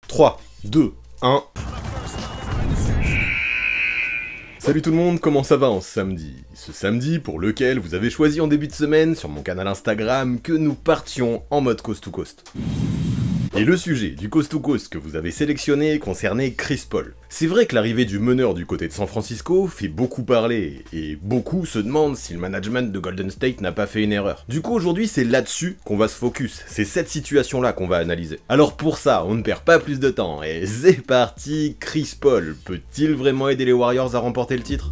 3, 2, 1... Salut tout le monde, comment ça va en samedi? Ce samedi pour lequel vous avez choisi en début de semaine sur mon canal Instagram que nous partions en mode coast to coast. Et le sujet du coast to coast que vous avez sélectionné concernait Chris Paul. C'est vrai que l'arrivée du meneur du côté de San Francisco fait beaucoup parler, et beaucoup se demandent si le management de Golden State n'a pas fait une erreur. Du coup aujourd'hui c'est là-dessus qu'on va se focus, c'est cette situation-là qu'on va analyser. Alors pour ça, on ne perd pas plus de temps, et c'est parti. Chris Paul peut-il vraiment aider les Warriors à remporter le titre ?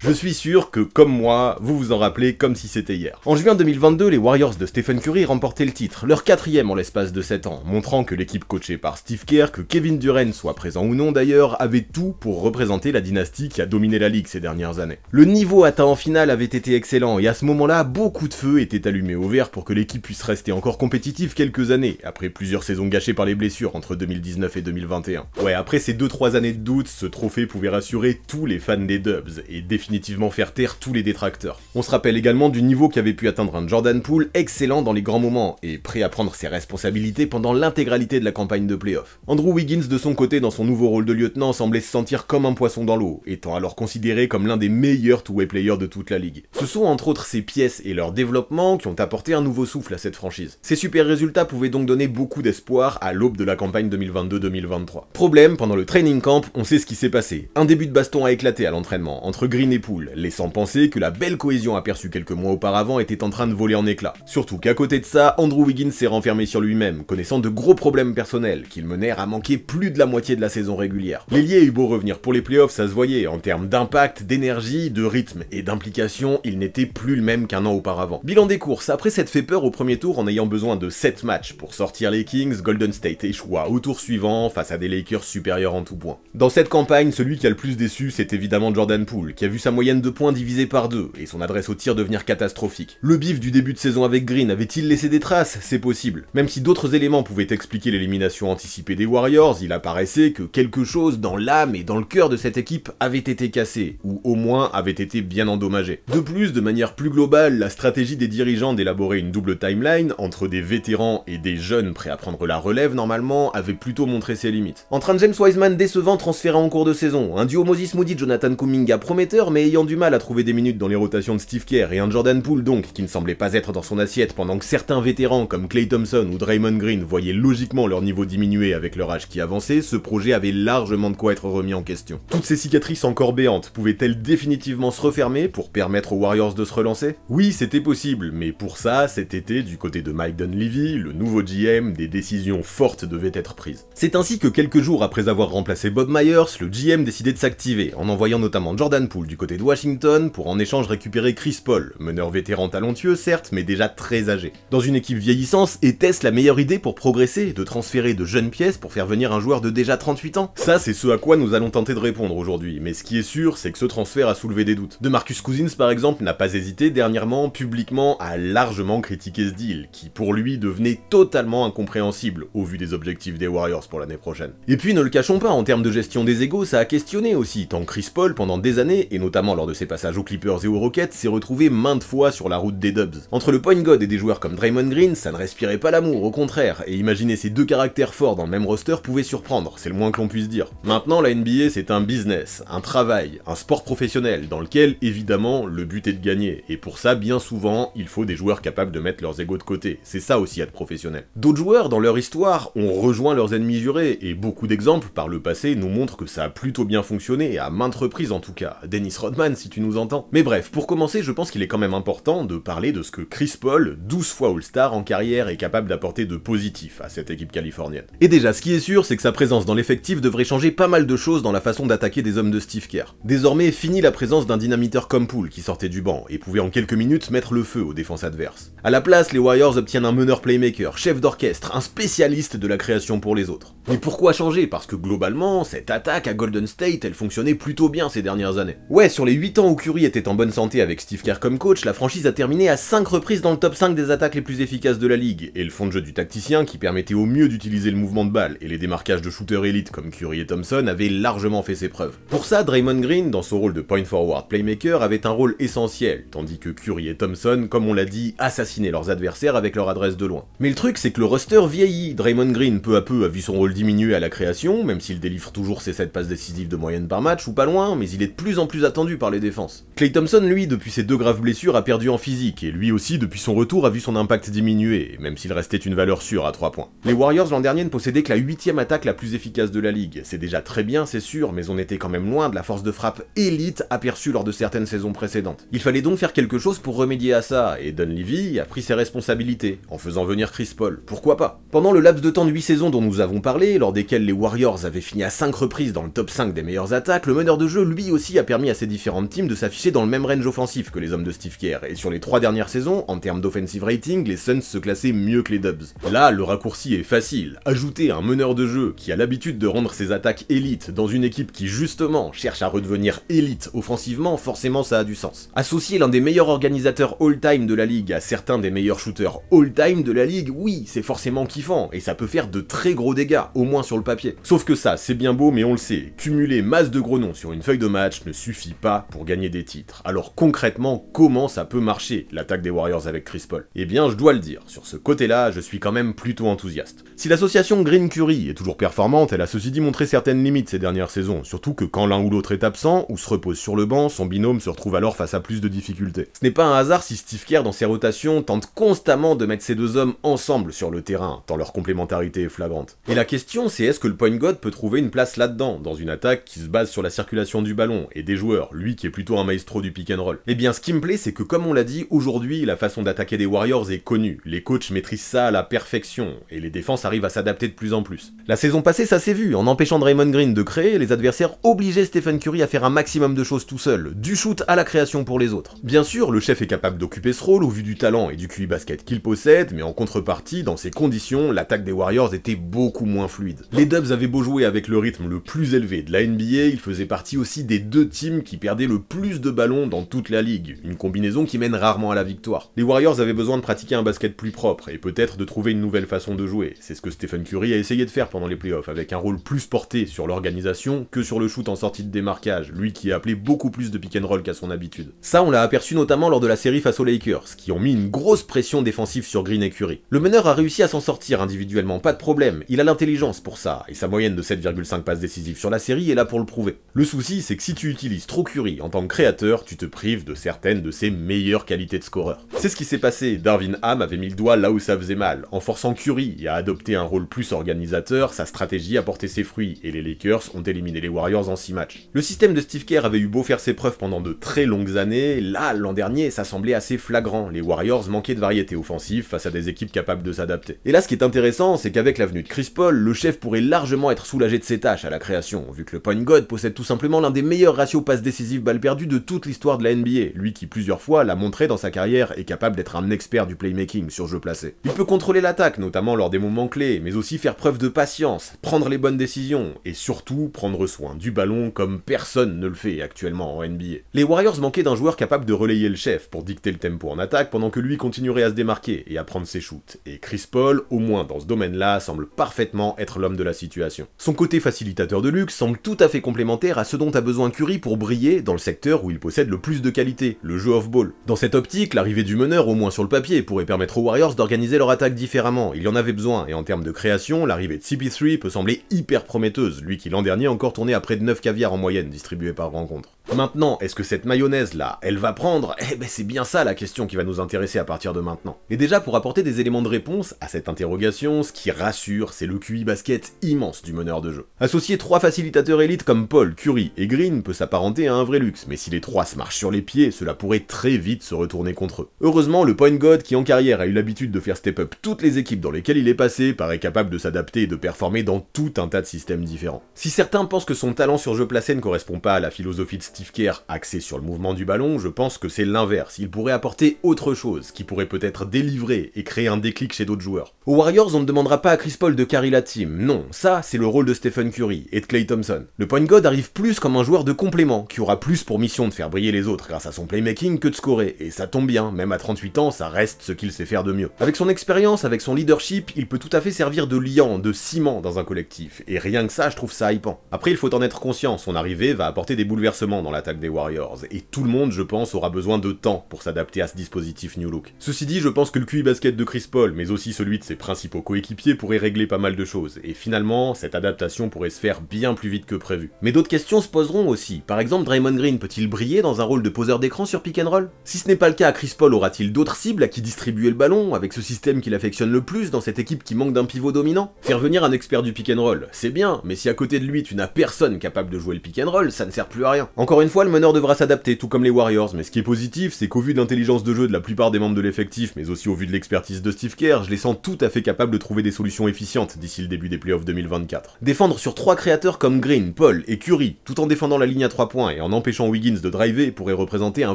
Je suis sûr que, comme moi, vous vous en rappelez comme si c'était hier. En juin 2022, les Warriors de Stephen Curry remportaient le titre, leur 4e en l'espace de 7 ans, montrant que l'équipe coachée par Steve Kerr, que Kevin Durant soit présent ou non d'ailleurs, avait tout pour représenter la dynastie qui a dominé la ligue ces dernières années. Le niveau atteint en finale avait été excellent, et à ce moment-là, beaucoup de feux étaient allumés au vert pour que l'équipe puisse rester encore compétitive quelques années, après plusieurs saisons gâchées par les blessures entre 2019 et 2021. Ouais, après ces 2-3 années de doute, ce trophée pouvait rassurer tous les fans des Dubs, et définitivement faire taire tous les détracteurs. On se rappelle également du niveau qu'avait pu atteindre un Jordan Poole excellent dans les grands moments et prêt à prendre ses responsabilités pendant l'intégralité de la campagne de playoff. Andrew Wiggins de son côté dans son nouveau rôle de lieutenant semblait se sentir comme un poisson dans l'eau, étant alors considéré comme l'un des meilleurs two-way players de toute la ligue. Ce sont entre autres ces pièces et leur développement qui ont apporté un nouveau souffle à cette franchise. Ces super résultats pouvaient donc donner beaucoup d'espoir à l'aube de la campagne 2022-2023. Problème, pendant le training camp, on sait ce qui s'est passé. Un début de baston a éclaté à l'entraînement entre Green et Poole, laissant penser que la belle cohésion aperçue quelques mois auparavant était en train de voler en éclats. Surtout qu'à côté de ça, Andrew Wiggins s'est renfermé sur lui-même, connaissant de gros problèmes personnels, qui le menèrent à manquer plus de la moitié de la saison régulière. L'ailier a eu beau revenir pour les playoffs, ça se voyait, en termes d'impact, d'énergie, de rythme et d'implication, il n'était plus le même qu'un an auparavant. Bilan des courses, après s'être fait peur au premier tour en ayant besoin de 7 matchs pour sortir les Kings, Golden State échoua au tour suivant face à des Lakers supérieurs en tout point. Dans cette campagne, celui qui a le plus déçu, c'est évidemment Jordan Poole, qui a vu sa moyenne de points divisé par 2, et son adresse au tir devenir catastrophique. Le bif du début de saison avec Green avait-il laissé des traces? C'est possible. Même si d'autres éléments pouvaient expliquer l'élimination anticipée des Warriors, il apparaissait que quelque chose dans l'âme et dans le cœur de cette équipe avait été cassé, ou au moins avait été bien endommagé. De plus, de manière plus globale, la stratégie des dirigeants d'élaborer une double timeline, entre des vétérans et des jeunes prêts à prendre la relève normalement, avait plutôt montré ses limites. Entre un James Wiseman décevant transféré en cours de saison, un duo Moses Moody-Jonathan Kuminga prometteur mais ayant du mal à trouver des minutes dans les rotations de Steve Kerr et un Jordan Poole donc qui ne semblait pas être dans son assiette pendant que certains vétérans comme Klay Thompson ou Draymond Green voyaient logiquement leur niveau diminuer avec leur âge qui avançait, ce projet avait largement de quoi être remis en question. Toutes ces cicatrices encore béantes pouvaient-elles définitivement se refermer pour permettre aux Warriors de se relancer? Oui, c'était possible, mais pour ça, cet été, du côté de Mike Dunleavy, le nouveau GM, des décisions fortes devaient être prises. C'est ainsi que quelques jours après avoir remplacé Bob Myers, le GM décidait de s'activer, en envoyant notamment Jordan Poole du côté de Washington pour en échange récupérer Chris Paul, meneur vétéran talentueux certes, mais déjà très âgé. Dans une équipe vieillissante, était-ce la meilleure idée pour progresser, de transférer de jeunes pièces pour faire venir un joueur de déjà 38 ans? Ça, c'est ce à quoi nous allons tenter de répondre aujourd'hui, mais ce qui est sûr, c'est que ce transfert a soulevé des doutes. DeMarcus Cousins, par exemple, n'a pas hésité dernièrement, publiquement, à largement critiquer ce deal, qui pour lui devenait totalement incompréhensible, au vu des objectifs des Warriors pour l'année prochaine. Et puis, ne le cachons pas, en termes de gestion des égos, ça a questionné aussi, tant Chris Paul, pendant des années, et notamment lors de ses passages aux Clippers et aux Rockets, s'est retrouvé maintes fois sur la route des Dubs. Entre le point guard et des joueurs comme Draymond Green, ça ne respirait pas l'amour, au contraire, et imaginer ces deux caractères forts dans le même roster pouvait surprendre, c'est le moins que l'on puisse dire. Maintenant, la NBA, c'est un business, un travail, un sport professionnel, dans lequel, évidemment, le but est de gagner, et pour ça, bien souvent, il faut des joueurs capables de mettre leurs égos de côté, c'est ça aussi être professionnel. D'autres joueurs, dans leur histoire, ont rejoint leurs ennemis jurés, et beaucoup d'exemples, par le passé, nous montrent que ça a plutôt bien fonctionné, et à maintes reprises en tout cas. Dennis Rodman, si tu nous entends. Mais bref, pour commencer, je pense qu'il est quand même important de parler de ce que Chris Paul, 12 fois All-Star en carrière, est capable d'apporter de positif à cette équipe californienne. Et déjà, ce qui est sûr, c'est que sa présence dans l'effectif devrait changer pas mal de choses dans la façon d'attaquer des hommes de Steve Kerr. Désormais, fini la présence d'un dynamiteur comme Poole qui sortait du banc et pouvait en quelques minutes mettre le feu aux défenses adverses. À la place, les Warriors obtiennent un meneur playmaker, chef d'orchestre, un spécialiste de la création pour les autres. Mais pourquoi changer? Parce que globalement, cette attaque à Golden State, elle fonctionnait plutôt bien ces dernières années. Ouais, sur les 8 ans où Curry était en bonne santé avec Steve Kerr comme coach, la franchise a terminé à 5 reprises dans le top 5 des attaques les plus efficaces de la ligue, et le fond de jeu du tacticien, qui permettait au mieux d'utiliser le mouvement de balle et les démarquages de shooters élites comme Curry et Thompson, avait largement fait ses preuves. Pour ça, Draymond Green, dans son rôle de point forward playmaker, avait un rôle essentiel, tandis que Curry et Thompson, comme on l'a dit, assassinaient leurs adversaires avec leur adresse de loin. Mais le truc, c'est que le roster vieillit. Draymond Green, peu à peu, a vu son rôle diminuer à la création, même s'il délivre toujours ses 7 passes décisives de moyenne par match, ou pas loin, mais il est de plus en plus attendu par les défenses. Klay Thompson, lui, depuis ses 2 graves blessures, a perdu en physique, et lui aussi, depuis son retour, a vu son impact diminuer, même s'il restait une valeur sûre à 3 points. Les Warriors l'an dernier ne possédaient que la 8ème attaque la plus efficace de la ligue. C'est déjà très bien, c'est sûr, mais on était quand même loin de la force de frappe élite aperçue lors de certaines saisons précédentes. Il fallait donc faire quelque chose pour remédier à ça, et Dunleavy a pris ses responsabilités, en faisant venir Chris Paul. Pourquoi pas? Pendant le laps de temps de 8 saisons dont nous avons parlé, lors desquelles les Warriors avaient fini à 5 reprises dans le top 5 des meilleures attaques, le meneur de jeu lui aussi a permis à ses différentes teams de s'afficher dans le même range offensif que les hommes de Steve Kerr, et sur les 3 dernières saisons, en termes d'offensive rating, les Suns se classaient mieux que les Dubs. Là, le raccourci est facile. Ajouter un meneur de jeu qui a l'habitude de rendre ses attaques élites dans une équipe qui justement cherche à redevenir élite offensivement, forcément ça a du sens. Associer l'un des meilleurs organisateurs all-time de la ligue à certains des meilleurs shooters all-time de la ligue, oui, c'est forcément kiffant, et ça peut faire de très gros dégâts, au moins sur le papier. Sauf que ça, c'est bien beau, mais on le sait, cumuler masse de gros noms sur une feuille de match ne suffit pas pour gagner des titres. Alors concrètement, comment ça peut marcher, l'attaque des Warriors avec Chris Paul? Eh bien, je dois le dire, sur ce côté-là, je suis quand même plutôt enthousiaste. Si l'association Green-Curry est toujours performante, elle a ceci dit montré certaines limites ces dernières saisons, surtout que quand l'un ou l'autre est absent, ou se repose sur le banc, son binôme se retrouve alors face à plus de difficultés. Ce n'est pas un hasard si Steve Kerr, dans ses rotations, tente constamment de mettre ces deux hommes ensemble sur le terrain, tant leur complémentarité est flagrante. Et la question, c'est est-ce que le point guard peut trouver une place là-dedans, dans une attaque qui se base sur la circulation du ballon, et des joueurs, lui qui est plutôt un maestro du pick and roll? Eh bien, ce qui me plaît, c'est que comme on l'a dit, aujourd'hui, la façon d'attaquer des Warriors est connue, les coachs maîtrisent ça à la perfection, et les défenses arrivent à s'adapter de plus en plus. La saison passée, ça s'est vu, en empêchant Draymond Green de créer, les adversaires obligeaient Stephen Curry à faire un maximum de choses tout seul, du shoot à la création pour les autres. Bien sûr, le chef est capable d'occuper ce rôle au vu du talent et du QI basket qu'il possède, mais en contrepartie, dans ces conditions, l'attaque des Warriors était beaucoup moins fluide. Les Dubs avaient beau jouer avec le rythme le plus élevé de la NBA, ils faisaient partie aussi des 2 teams qui perdaient le plus de ballons dans toute la ligue, une combinaison qui mène rarement à la victoire. Les Warriors avaient besoin de pratiquer un basket plus propre, et peut-être de trouver une nouvelle façon de jouer. C'est ce que Stephen Curry a essayé de faire pendant les playoffs, avec un rôle plus porté sur l'organisation que sur le shoot en sortie de démarquage, lui qui a appelé beaucoup plus de pick and roll qu'à son habitude. Ça, on l'a aperçu notamment lors de la série face aux Lakers, qui ont mis une grosse pression défensive sur Green et Curry. Le meneur a réussi à s'en sortir individuellement, pas de problème, il a l'intelligence pour ça, et sa moyenne de 7,5 passes décisives sur la série est là pour le prouver. Le souci, c'est que si tu utilises trop Curry en tant que créateur, tu te prives de certaines de ses meilleures qualités de scoreur. C'est ce qui s'est passé, Darvin Ham avait mis le doigt là où ça faisait mal. En forçant Curry à adopter un rôle plus organisateur, sa stratégie a porté ses fruits, et les Lakers ont éliminé les Warriors en 6 matchs. Le système de Steve Kerr avait eu beau faire ses preuves pendant de très longues années, là, l'an dernier, ça semblait assez flagrant. Les Warriors manquaient de variété offensive face à des équipes capables de s'adapter. Et là, ce qui est intéressant, c'est qu'avec l'avenue de Chris Paul, le chef pourrait largement être soulagé de ses tâches à la création, vu que le point guard possède tout simplement l'un des meilleurs ratios passes décisives balles perdues de toute l'histoire de la NBA, lui qui plusieurs fois l'a montré dans sa carrière est capable d'être un expert du playmaking sur jeu placé. Il peut contrôler l'attaque, notamment lors des moments clés, mais aussi faire preuve de patience, prendre les bonnes décisions, et surtout prendre soin du ballon comme personne ne le fait actuellement en NBA. Les Warriors manquaient d'un joueur capable de relayer le chef pour dicter le tempo en attaque pendant que lui continuerait à se démarquer et à prendre ses shoots, et Chris Paul, au moins dans ce domaine-là, semble parfaitement être l'homme de la situation. Son côté facilitateur de luxe semble tout à fait complémentaire à ce dont a besoin Curry pour briller dans le secteur où il possède le plus de qualité, le jeu off-ball. Dans cette optique, l'arrivée du meneur, au moins sur le papier, pourrait permettre aux Warriors d'organiser leur attaque différemment, il y en avait besoin, et en termes de création, l'arrivée de CP3 peut sembler hyper prometteuse, lui qui l'an dernier encore tournait à près de 9 caviars en moyenne distribués par rencontre. Maintenant, est-ce que cette mayonnaise-là, elle va prendre? Eh ben c'est bien ça la question qui va nous intéresser à partir de maintenant. Et déjà, pour apporter des éléments de réponse à cette interrogation, ce qui rassure, c'est le QI basket immense du meneur de jeu. Associer 3 facilitateurs élites comme Paul, Curry et Green peut s'apparenter à un vrai luxe, mais si les 3 se marchent sur les pieds, cela pourrait très vite se retourner contre eux. Heureusement, le point guard qui en carrière a eu l'habitude de faire step up toutes les équipes dans lesquelles il est passé, paraît capable de s'adapter et de performer dans tout un tas de systèmes différents. Si certains pensent que son talent sur jeu placé ne correspond pas à la philosophie de Steve Steve Kerr axé sur le mouvement du ballon, je pense que c'est l'inverse. Il pourrait apporter autre chose, qui pourrait peut-être délivrer et créer un déclic chez d'autres joueurs. Aux Warriors, on ne demandera pas à Chris Paul de carry la team, non, ça c'est le rôle de Stephen Curry et de Klay Thompson. Le point guard arrive plus comme un joueur de complément, qui aura plus pour mission de faire briller les autres grâce à son playmaking que de scorer, et ça tombe bien, même à 38 ans, ça reste ce qu'il sait faire de mieux. Avec son expérience, avec son leadership, il peut tout à fait servir de liant, de ciment dans un collectif, et rien que ça, je trouve ça hypant. Après, il faut en être conscient, son arrivée va apporter des bouleversements dans l'attaque des Warriors, et tout le monde, je pense, aura besoin de temps pour s'adapter à ce dispositif New Look. Ceci dit, je pense que le QI basket de Chris Paul, mais aussi celui de ses principaux coéquipiers, pourrait régler pas mal de choses, et finalement, cette adaptation pourrait se faire bien plus vite que prévu. Mais d'autres questions se poseront aussi. Par exemple, Draymond Green peut-il briller dans un rôle de poseur d'écran sur pick and roll? Si ce n'est pas le cas, Chris Paul aura-t-il d'autres cibles à qui distribuer le ballon, avec ce système qu'il affectionne le plus dans cette équipe qui manque d'un pivot dominant? Faire venir un expert du pick and roll, c'est bien, mais si à côté de lui tu n'as personne capable de jouer le pick and roll, ça ne sert plus à rien. Encore une fois, le meneur devra s'adapter, tout comme les Warriors, mais ce qui est positif, c'est qu'au vu de l'intelligence de jeu de la plupart des membres de l'effectif, mais aussi au vu de l'expertise de Steve Kerr, je les sens tout à fait capables de trouver des solutions efficientes d'ici le début des playoffs 2024. Défendre sur 3 créateurs comme Green, Paul et Curry, tout en défendant la ligne à 3 points et en empêchant Wiggins de driver, pourrait représenter un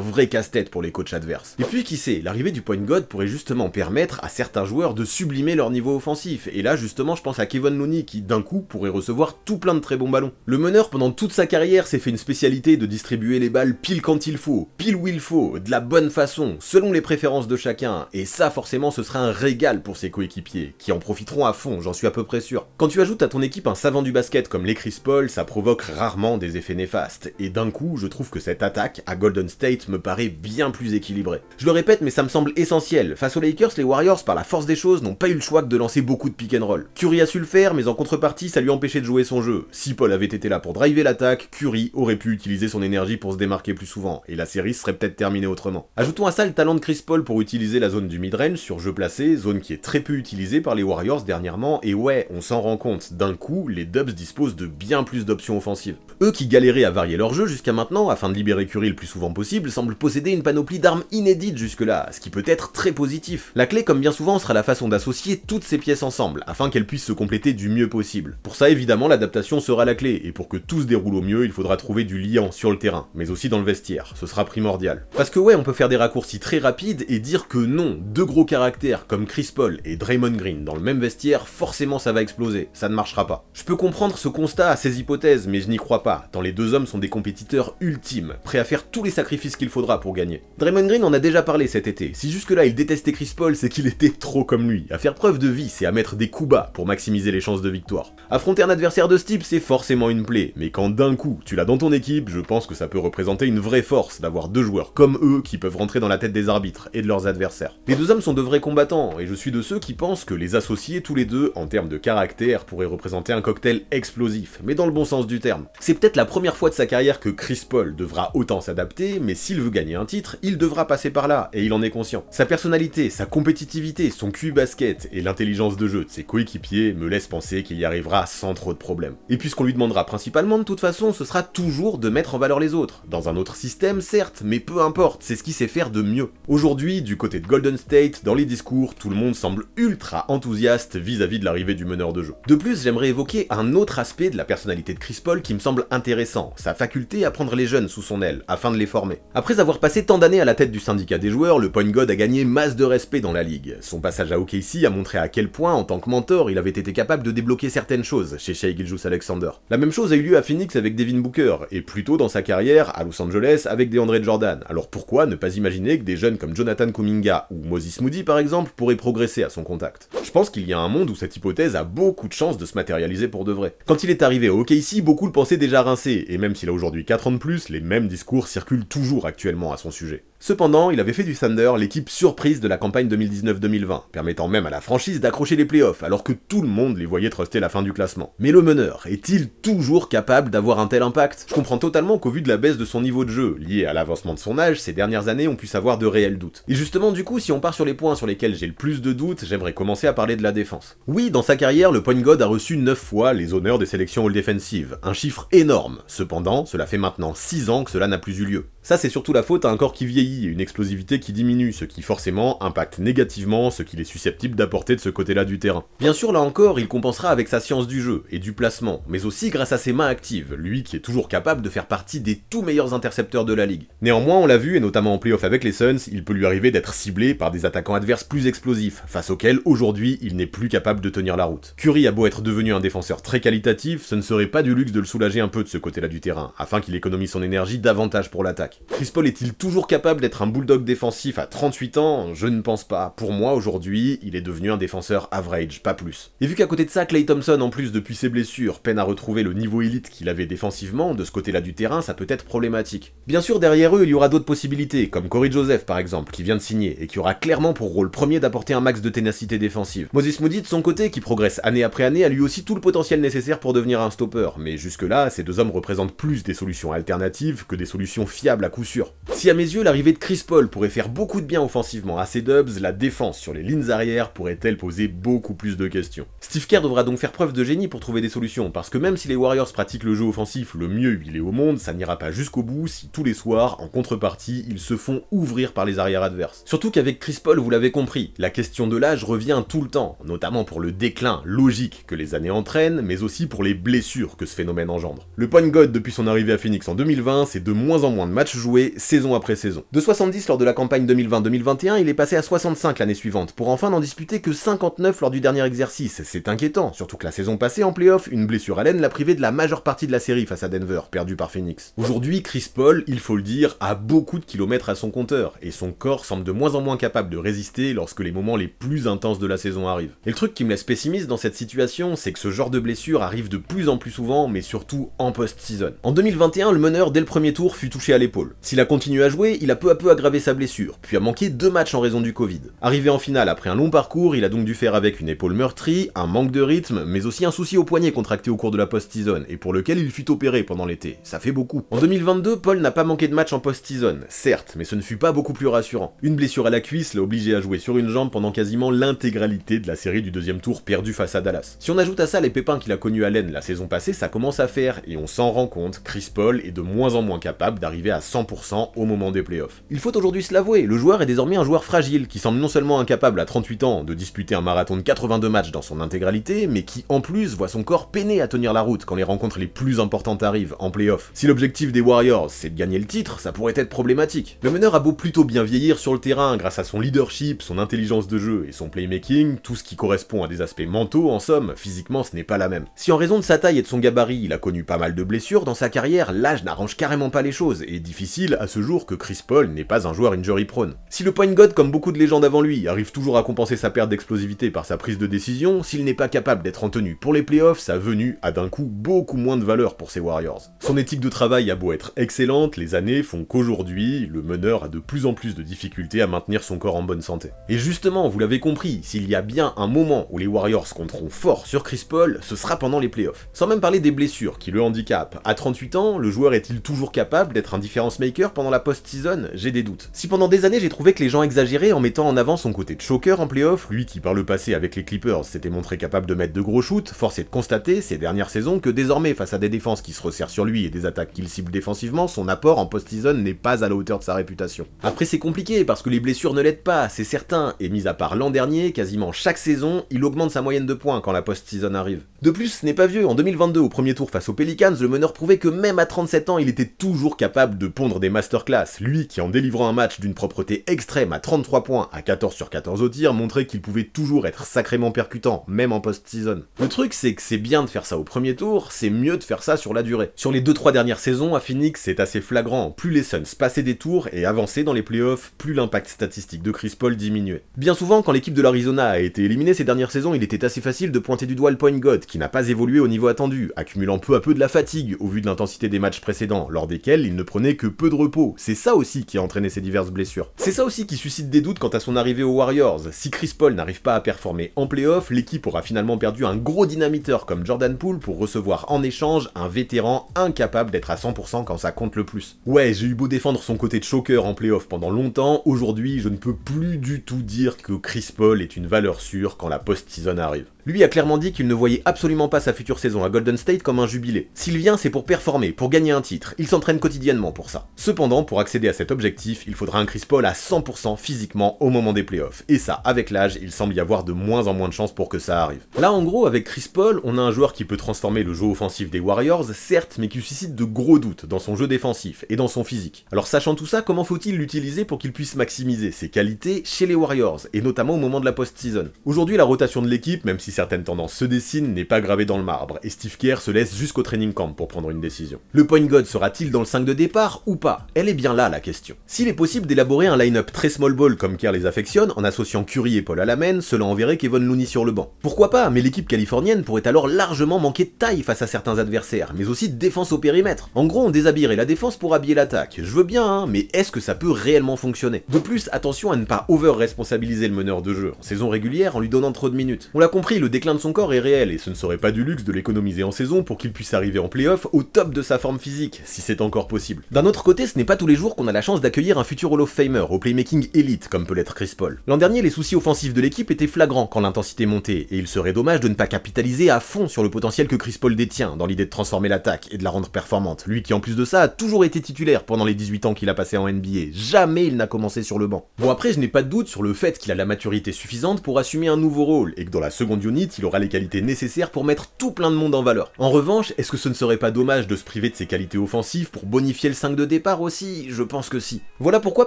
vrai casse-tête pour les coachs adverses. Et puis qui sait, l'arrivée du point guard pourrait justement permettre à certains joueurs de sublimer leur niveau offensif, et là justement je pense à Kevon Looney qui d'un coup pourrait recevoir tout plein de très bons ballons. Le meneur pendant toute sa carrière s'est fait une spécialité de distribuer les balles pile quand il faut, pile où il faut, de la bonne façon, selon les préférences de chacun, et ça forcément ce sera un régal pour ses coéquipiers, qui en profiteront à fond, j'en suis à peu près sûr. Quand tu ajoutes à ton équipe un savant du basket comme les Chris Paul, ça provoque rarement des effets néfastes, et d'un coup je trouve que cette attaque à Golden State me paraît bien plus équilibrée. Je le répète mais ça me semble essentiel, face aux Lakers, les Warriors par la force des choses n'ont pas eu le choix que de lancer beaucoup de pick and roll. Curry a su le faire mais en contrepartie ça lui empêchait de jouer son jeu. Si Paul avait été là pour driver l'attaque, Curry aurait pu utiliser son énergie pour se démarquer plus souvent, et la série serait peut-être terminée autrement. Ajoutons à ça le talent de Chris Paul pour utiliser la zone du mid-range sur jeu placé, zone qui est très peu utilisée par les Warriors dernièrement, et ouais, on s'en rend compte, d'un coup, les Dubs disposent de bien plus d'options offensives. Eux qui galéraient à varier leur jeu jusqu'à maintenant, afin de libérer Curry le plus souvent possible, semblent posséder une panoplie d'armes inédites jusque-là, ce qui peut être très positif. La clé, comme bien souvent, sera la façon d'associer toutes ces pièces ensemble, afin qu'elles puissent se compléter du mieux possible. Pour ça, évidemment, l'adaptation sera la clé, et pour que tout se déroule au mieux, il faudra trouver du liant sur le terrain, mais aussi dans le vestiaire, ce sera primordial. Parce que ouais, on peut faire des raccourcis très rapides et dire que non, deux gros caractères comme Chris Paul et Draymond Green dans le même vestiaire, forcément ça va exploser, ça ne marchera pas. Je peux comprendre ce constat à ces hypothèses, mais je n'y crois pas, tant les deux hommes sont des compétiteurs ultimes, prêts à faire tous les sacrifices qu'il faudra pour gagner. Draymond Green en a déjà parlé cet été, si jusque-là il détestait Chris Paul, c'est qu'il était trop comme lui. À faire preuve de vie, c'est à mettre des coups bas pour maximiser les chances de victoire. Affronter un adversaire de ce type, c'est forcément une plaie, mais quand d'un coup tu l'as dans ton équipe, je pense que ça peut représenter une vraie force d'avoir deux joueurs comme eux qui peuvent rentrer dans la tête des arbitres et de leurs adversaires. Les deux hommes sont de vrais combattants, et je suis de ceux qui pensent que les associer tous les deux, en termes de caractère, pourraient représenter un cocktail explosif, mais dans le bon sens du terme. C'est peut-être la première fois de sa carrière que Chris Paul devra autant s'adapter, mais s'il veut gagner un titre, il devra passer par là, et il en est conscient. Sa personnalité, sa compétitivité, son QI basket et l'intelligence de jeu de ses coéquipiers me laissent penser qu'il y arrivera sans trop de problèmes. Et puis ce qu'on lui demandera principalement de toute façon, ce sera toujours de mettre en valeur les autres. Dans un autre système, certes, mais peu importe, c'est ce qu'il sait faire de mieux. Aujourd'hui, du côté de Golden State, dans les discours, tout le monde semble ultra enthousiaste vis-à-vis de l'arrivée du meneur de jeu. De plus, j'aimerais évoquer un autre aspect de la personnalité de Chris Paul qui me semble intéressant, sa faculté à prendre les jeunes sous son aile, afin de les former. Après avoir passé tant d'années à la tête du syndicat des joueurs, le point guard a gagné masse de respect dans la ligue. Son passage à OKC a montré à quel point, en tant que mentor, il avait été capable de débloquer certaines choses chez Shai Gilgeous-Alexander. La même chose a eu lieu à Phoenix avec Devin Booker, et plus tôt dans sa carrière à Los Angeles avec DeAndre Jordan. Alors pourquoi ne pas imaginer que des jeunes comme Jonathan Kuminga ou Moses Moody par exemple pourraient progresser à son contact? Je pense qu'il y a un monde où cette hypothèse a beaucoup de chances de se matérialiser pour de vrai. Quand il est arrivé au OKC, beaucoup le pensaient déjà rincé, et même s'il a aujourd'hui 4 ans de plus, les mêmes discours circulent toujours actuellement à son sujet. Cependant, il avait fait du Thunder l'équipe surprise de la campagne 2019-2020, permettant même à la franchise d'accrocher les playoffs, alors que tout le monde les voyait truster la fin du classement. Mais le meneur, est-il toujours capable d'avoir un tel impact? Je comprends totalement qu'au vu de la baisse de son niveau de jeu, lié à l'avancement de son âge, ces dernières années on puisse avoir de réels doutes. Et justement du coup, si on part sur les points sur lesquels j'ai le plus de doutes, j'aimerais commencer à parler de la défense. Oui, dans sa carrière, le point guard a reçu 9 fois les honneurs des sélections All-Defensive, un chiffre énorme. Cependant, cela fait maintenant 6 ans que cela n'a plus eu lieu. Ça c'est surtout la faute à un corps qui vieillit et une explosivité qui diminue, ce qui forcément impacte négativement ce qu'il est susceptible d'apporter de ce côté-là du terrain. Bien sûr là encore, il compensera avec sa science du jeu et du placement, mais aussi grâce à ses mains actives, lui qui est toujours capable de faire partie des tout meilleurs intercepteurs de la ligue. Néanmoins on l'a vu, et notamment en playoff avec les Suns, il peut lui arriver d'être ciblé par des attaquants adverses plus explosifs, face auxquels aujourd'hui il n'est plus capable de tenir la route. Curry a beau être devenu un défenseur très qualitatif, ce ne serait pas du luxe de le soulager un peu de ce côté-là du terrain, afin qu'il économise son énergie davantage pour l'attaque. Chris Paul est-il toujours capable d'être un bulldog défensif à 38 ans? Je ne pense pas. Pour moi, aujourd'hui, il est devenu un défenseur average, pas plus. Et vu qu'à côté de ça, Klay Thompson, en plus depuis ses blessures, peine à retrouver le niveau élite qu'il avait défensivement, de ce côté-là du terrain, ça peut être problématique. Bien sûr, derrière eux, il y aura d'autres possibilités, comme Corey Joseph par exemple, qui vient de signer, et qui aura clairement pour rôle premier d'apporter un max de ténacité défensive. Moses Moody, de son côté, qui progresse année après année, a lui aussi tout le potentiel nécessaire pour devenir un stopper, mais jusque-là, ces deux hommes représentent plus des solutions alternatives que des solutions fiables à coup sûr. Si à mes yeux, l'arrivée de Chris Paul pourrait faire beaucoup de bien offensivement à ces Dubs, la défense sur les lignes arrière pourrait-elle poser beaucoup plus de questions. Steve Kerr devra donc faire preuve de génie pour trouver des solutions, parce que même si les Warriors pratiquent le jeu offensif le mieux huilé au monde, ça n'ira pas jusqu'au bout si tous les soirs, en contrepartie, ils se font ouvrir par les arrières adverses. Surtout qu'avec Chris Paul, vous l'avez compris, la question de l'âge revient tout le temps, notamment pour le déclin logique que les années entraînent, mais aussi pour les blessures que ce phénomène engendre. Le point guard depuis son arrivée à Phoenix en 2020, c'est de moins en moins de matchs joués, saison après saison. De 70 lors de la campagne 2020-2021, il est passé à 65 l'année suivante, pour enfin n'en disputer que 59 lors du dernier exercice. C'est inquiétant, surtout que la saison passée en playoff, une blessure à l'aine l'a privé de la majeure partie de la série face à Denver, perdue par Phoenix. Aujourd'hui, Chris Paul, il faut le dire, a beaucoup de kilomètres à son compteur, et son corps semble de moins en moins capable de résister lorsque les moments les plus intenses de la saison arrivent. Et le truc qui me laisse pessimiste dans cette situation, c'est que ce genre de blessure arrive de plus en plus souvent, mais surtout en post-season. En 2021, le meneur, dès le premier tour, fut touché à l'épaule. S'il a continué à jouer, il a peu à peu aggravé sa blessure, puis a manqué 2 matchs en raison du Covid. Arrivé en finale après un long parcours, il a donc dû faire avec une épaule meurtrie, un manque de rythme, mais aussi un souci au poignet contracté au cours de la post-season, et pour lequel il fut opéré pendant l'été. Ça fait beaucoup. En 2022, Paul n'a pas manqué de matchs en post-season, certes, mais ce ne fut pas beaucoup plus rassurant. Une blessure à la cuisse l'a obligé à jouer sur une jambe pendant quasiment l'intégralité de la série du deuxième tour perdue face à Dallas. Si on ajoute à ça les pépins qu'il a connus à l'aine la saison passée, ça commence à faire, et on s'en rend compte, Chris Paul est de moins en moins capable d'arriver à 100% au moment des playoffs. Il faut aujourd'hui se l'avouer, le joueur est désormais un joueur fragile, qui semble non seulement incapable à 38 ans de disputer un marathon de 82 matchs dans son intégralité, mais qui en plus voit son corps peiner à tenir la route quand les rencontres les plus importantes arrivent, en playoff. Si l'objectif des Warriors c'est de gagner le titre, ça pourrait être problématique. Le meneur a beau plutôt bien vieillir sur le terrain grâce à son leadership, son intelligence de jeu et son playmaking, tout ce qui correspond à des aspects mentaux, en somme, physiquement ce n'est pas la même. Si en raison de sa taille et de son gabarit, il a connu pas mal de blessures dans sa carrière, l'âge n'arrange carrément pas les choses, et difficile à ce jour que Chris Paul n'est pas un joueur injury prone. Si le point guard, comme beaucoup de légendes avant lui, arrive toujours à compenser sa perte d'explosivité par sa prise de décision, s'il n'est pas capable d'être en tenue pour les playoffs, sa venue a d'un coup beaucoup moins de valeur pour ses Warriors. Son éthique de travail a beau être excellente, les années font qu'aujourd'hui, le meneur a de plus en plus de difficultés à maintenir son corps en bonne santé. Et justement, vous l'avez compris, s'il y a bien un moment où les Warriors compteront fort sur Chris Paul, ce sera pendant les playoffs. Sans même parler des blessures qui le handicapent. À 38 ans, le joueur est-il toujours capable d'être un difference maker pendant la post-season? J'ai des doutes. Si pendant des années j'ai trouvé que les gens exagéraient en mettant en avant son côté de choker en playoff, lui qui par le passé avec les Clippers s'était montré capable de mettre de gros shoots, force est de constater ces dernières saisons que désormais face à des défenses qui se resserrent sur lui et des attaques qu'il cible défensivement, son apport en post-season n'est pas à la hauteur de sa réputation. Après c'est compliqué parce que les blessures ne l'aident pas, c'est certain, et mis à part l'an dernier, quasiment chaque saison, il augmente sa moyenne de points quand la post-season arrive. De plus, ce n'est pas vieux, en 2022 au premier tour face aux Pelicans, le meneur prouvait que même à 37 ans, il était toujours capable de pondre des masterclass, lui qui en délivrant un match d'une propreté extrême à 33 points à 14 sur 14 au tir, montrait qu'il pouvait toujours être sacrément percutant, même en post-season. Le truc c'est que c'est bien de faire ça au premier tour, c'est mieux de faire ça sur la durée. Sur les 2-3 dernières saisons, à Phoenix, c'est assez flagrant, plus les Suns passaient des tours et avançaient dans les playoffs, plus l'impact statistique de Chris Paul diminuait. Bien souvent, quand l'équipe de l'Arizona a été éliminée ces dernières saisons, il était assez facile de pointer du doigt le point guard, qui n'a pas évolué au niveau attendu, accumulant peu à peu de la fatigue au vu de l'intensité des matchs précédents, lors desquels il ne prenait que peu de repos. C'est ça aussi qui a entraîné ces diverses blessures. C'est ça aussi qui suscite des doutes quant à son arrivée aux Warriors. Si Chris Paul n'arrive pas à performer en playoff, l'équipe aura finalement perdu un gros dynamiteur comme Jordan Poole pour recevoir en échange un vétéran incapable d'être à 100% quand ça compte le plus. Ouais, j'ai eu beau défendre son côté de choker en playoff pendant longtemps, aujourd'hui je ne peux plus du tout dire que Chris Paul est une valeur sûre quand la post-season arrive. Lui a clairement dit qu'il ne voyait absolument pas sa future saison à Golden State comme un jubilé. S'il vient, c'est pour performer, pour gagner un titre, il s'entraîne quotidiennement pour ça. Cependant, pour accéder à cet objectif, il faudra un Chris Paul à 100% physiquement au moment des playoffs, et ça, avec l'âge, il semble y avoir de moins en moins de chances pour que ça arrive. Là, en gros, avec Chris Paul, on a un joueur qui peut transformer le jeu offensif des Warriors, certes, mais qui suscite de gros doutes dans son jeu défensif et dans son physique. Alors sachant tout ça, comment faut-il l'utiliser pour qu'il puisse maximiser ses qualités chez les Warriors, et notamment au moment de la post-season? Aujourd'hui, la rotation de l'équipe, même si certaines tendances se dessinent, n'est pas gravée dans le marbre, et Steve Kerr se laisse jusqu'au training camp pour prendre une décision. Le point guard sera-t-il dans le 5 de départ ou pas? Elle est bien là la question. S'il est possible d'élaborer un line-up très small ball comme Kerr les affectionne, en associant Curry et Paul à la main, cela enverrait Kevon Looney sur le banc. Pourquoi pas, mais l'équipe californienne pourrait alors largement manquer de taille face à certains adversaires, mais aussi de défense au périmètre. En gros, on déshabillerait la défense pour habiller l'attaque. Je veux bien, hein, mais est-ce que ça peut réellement fonctionner? De plus, attention à ne pas over-responsabiliser le meneur de jeu en saison régulière en lui donnant trop de minutes. On l'a compris, le déclin de son corps est réel, et ce ne serait pas du luxe de l'économiser en saison pour qu'il puisse arriver en playoff au top de sa forme physique, si c'est encore possible. D'un autre côté, ce n'est pas tous les jours qu'on a la chance d'accueillir un futur Hall of Famer au playmaking élite, comme peut l'être Chris Paul. L'an dernier, les soucis offensifs de l'équipe étaient flagrants quand l'intensité montait, et il serait dommage de ne pas capitaliser à fond sur le potentiel que Chris Paul détient dans l'idée de transformer l'attaque et de la rendre performante, lui qui en plus de ça a toujours été titulaire pendant les 18 ans qu'il a passé en NBA, jamais il n'a commencé sur le banc. Bon après, je n'ai pas de doute sur le fait qu'il a la maturité suffisante pour assumer un nouveau rôle, et que dans la seconde unit, il aura les qualités nécessaires pour mettre tout plein de monde en valeur. En revanche, est-ce que ce ne serait pas dommage de se priver de ses qualités offensives pour bonifier le 5 de départ aussi? Je pense que si. Voilà pourquoi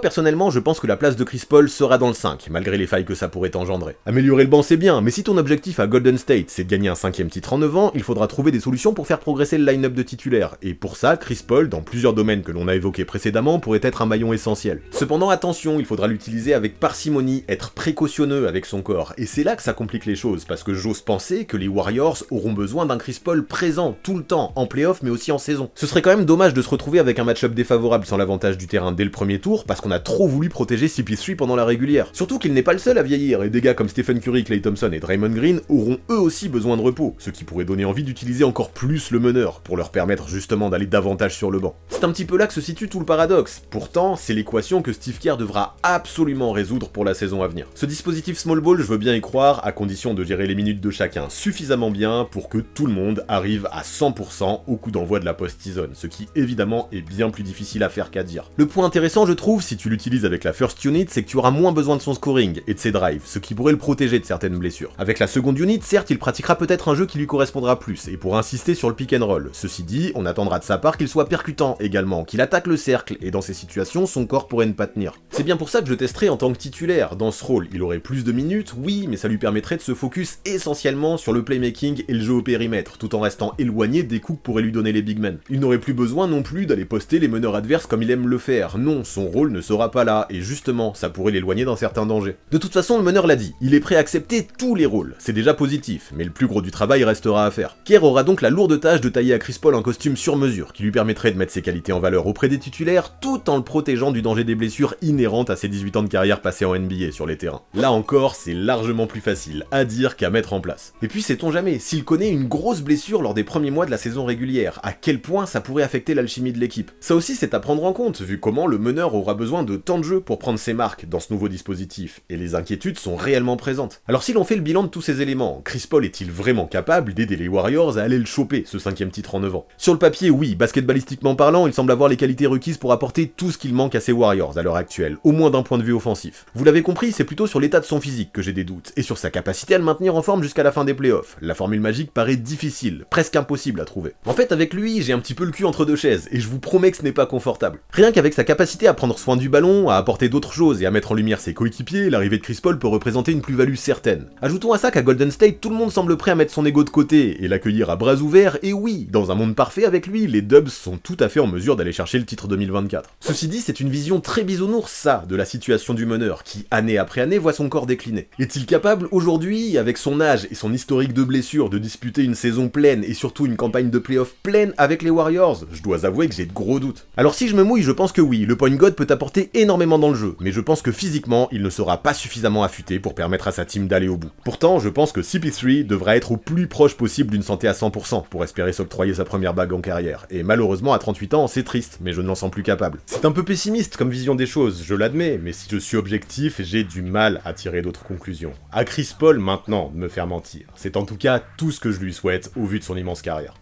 personnellement je pense que la place de Chris Paul sera dans le 5, malgré les failles que ça pourrait engendrer. Améliorer le banc c'est bien, mais si ton objectif à Golden State c'est de gagner un 5e titre en 9 ans, il faudra trouver des solutions pour faire progresser le line-up de titulaires, et pour ça, Chris Paul, dans plusieurs domaines que l'on a évoqués précédemment, pourrait être un maillon essentiel. Cependant attention, il faudra l'utiliser avec parcimonie, être précautionneux avec son corps, et c'est là que ça complique les choses, parce que j'ose penser que les Warriors auront besoin d'un Chris Paul présent, tout le temps, en playoff mais aussi en saison. Ce serait quand même dommage de se retrouver avec un match-up défavorable sans l'avantage du terrain dès le premier tour, parce qu'on a trop voulu protéger CP3 pendant la régulière. Surtout qu'il n'est pas le seul à vieillir, et des gars comme Stephen Curry, Klay Thompson et Draymond Green auront eux aussi besoin de repos, ce qui pourrait donner envie d'utiliser encore plus le meneur, pour leur permettre justement d'aller davantage sur le banc. C'est un petit peu là que se situe tout le paradoxe. Pourtant, c'est l'équation que Steve Kerr devra absolument résoudre pour la saison à venir. Ce dispositif small ball, je veux bien y croire, à condition de gérer les minutes de chacun suffisamment bien pour que tout le monde arrive à 100% au coup d'envoi de la post-season, ce qui évidemment est bien plus difficile à faire qu'à dire. Le point intéressant je trouve, si tu l'utilises avec la first unit, c'est que tu auras moins besoin de son scoring et de ses drives, ce qui pourrait le protéger de certaines blessures. Avec la seconde unit, certes il pratiquera peut-être un jeu qui lui correspondra plus, et pour insister sur le pick and roll. Ceci dit, on attendra de sa part qu'il soit percutant également, qu'il attaque le cercle, et dans ces situations, son corps pourrait ne pas tenir. C'est bien pour ça que je testerai en tant que titulaire. Dans ce rôle, il aurait plus de minutes, oui, mais ça lui permettrait de se focus essentiellement sur le playmaking et le jeu au périmètre, tout en restant éloigné des coups que pourraient lui donner les big men. Il n'aurait plus besoin non plus d'aller poster les meneurs adverses comme il aime le faire. Non, son rôle ne sera pas là, et justement, ça pourrait l'éloigner d'un certain danger. De toute façon, le meneur l'a dit, il est prêt à accepter tous les rôles. C'est déjà positif, mais le plus gros du travail restera à faire. Kerr aura donc la lourde tâche de tailler à Chris Paul un costume sur mesure, qui lui permettrait de mettre ses qualités en valeur auprès des titulaires, tout en le protégeant du danger des blessures inhérentes à ses 18 ans de carrière passée en NBA sur les terrains. Là encore, c'est largement plus facile à dire qu'à mettre en place. Et puis sait-on jamais, s'il connaît une grosse blessure lors des premiers mois de la saison régulière, à quel point ça pourrait affecter l'alchimie de l'équipe. Ça aussi c'est à prendre en compte, vu comment le meneur aura besoin de temps de jeu pour prendre ses marques dans ce nouveau dispositif, et les inquiétudes sont réellement présentes. Alors si l'on fait le bilan de tous ces éléments, Chris Paul est-il vraiment capable d'aider les Warriors à aller le choper, ce 5e titre en 9 ans? Sur le papier, oui, basketballistiquement parlant, il semble avoir les qualités requises pour apporter tout ce qu'il manque à ses Warriors à l'heure actuelle, au moins d'un point de vue offensif. Vous l'avez compris, c'est plutôt sur l'état de son physique que j'ai des doutes, et sur sa capacité à le maintenir en forme jusqu'à la fin des playoffs. La formule magique paraît difficile, presque impossible à trouver. En fait, avec lui, j'ai un petit peu le cul entre deux chaises, et je vous promets que ce n'est pas confortable. Rien qu'avec sa capacité à prendre soin du ballon, à apporter d'autres choses et à mettre en lumière ses coéquipiers, l'arrivée de Chris Paul peut représenter une plus-value certaine. Ajoutons à ça qu'à Golden State, tout le monde semble prêt à mettre son ego de côté et l'accueillir à bras ouverts, et oui, dans un monde parfait avec lui, les Dubs sont tout à fait en mesure d'aller chercher le titre 2024. Ceci dit, c'est une vision très bisounours, ça, de la situation du meneur, qui, année après année, voit son corps décliner. Est-il capable, aujourd'hui, avec son âge et son historique de blessures, de disputer une saison pleine et surtout une campagne de playoff pleine avec les Warriors? Je dois avouer que j'ai de gros doutes. Alors si je me mouille, je pense que oui, le point guard peut apporter énormément dans le jeu, mais je pense que physiquement, il ne sera pas suffisamment affûté pour permettre à sa team d'aller au bout. Pourtant, je pense que CP3 devra être au plus proche possible d'une santé à 100% pour espérer s'octroyer sa première bague en carrière, et malheureusement à 38 ans, c'est triste, mais je ne l'en sens plus capable. C'est un peu pessimiste comme vision des choses, je l'admets, mais si je suis objectif, j'ai du mal à tirer d'autres conclusions. À Chris Paul maintenant de me faire mentir. C'est en tout cas tout ce que je lui souhaite au vu de son immense carrière.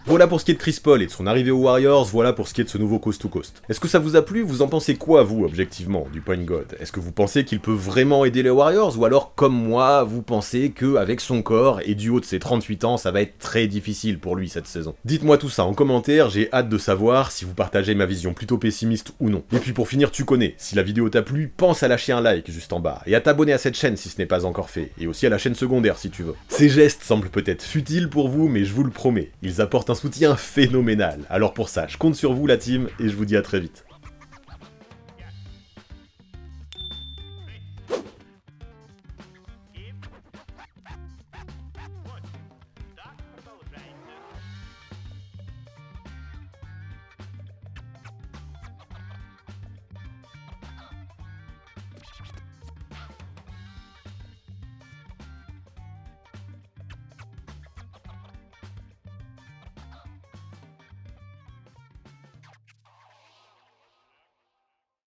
Voilà pour ce qui est de Chris Paul et de son arrivée aux Warriors, voilà pour ce qui est de ce nouveau Coast to Coast. Est-ce que ça vous a plu? Vous en pensez quoi, vous, objectivement, du point guard? Est-ce que vous pensez qu'il peut vraiment aider les Warriors? Ou alors, comme moi, vous pensez qu'avec son corps et du haut de ses 38 ans, ça va être très difficile pour lui cette saison? Dites-moi tout ça en commentaire, j'ai hâte de savoir si vous partagez ma vision plutôt pessimiste ou non. Et puis pour finir, tu connais, si la vidéo t'a plu, pense à lâcher un like juste en bas, et à t'abonner à cette chaîne si ce n'est pas encore fait, et aussi à la chaîne secondaire si tu veux. Ces gestes semblent peut-être futiles pour vous, mais je vous le promets, ils apportent un soutien phénoménal. Alors pour ça, je compte sur vous la team, et je vous dis à très vite.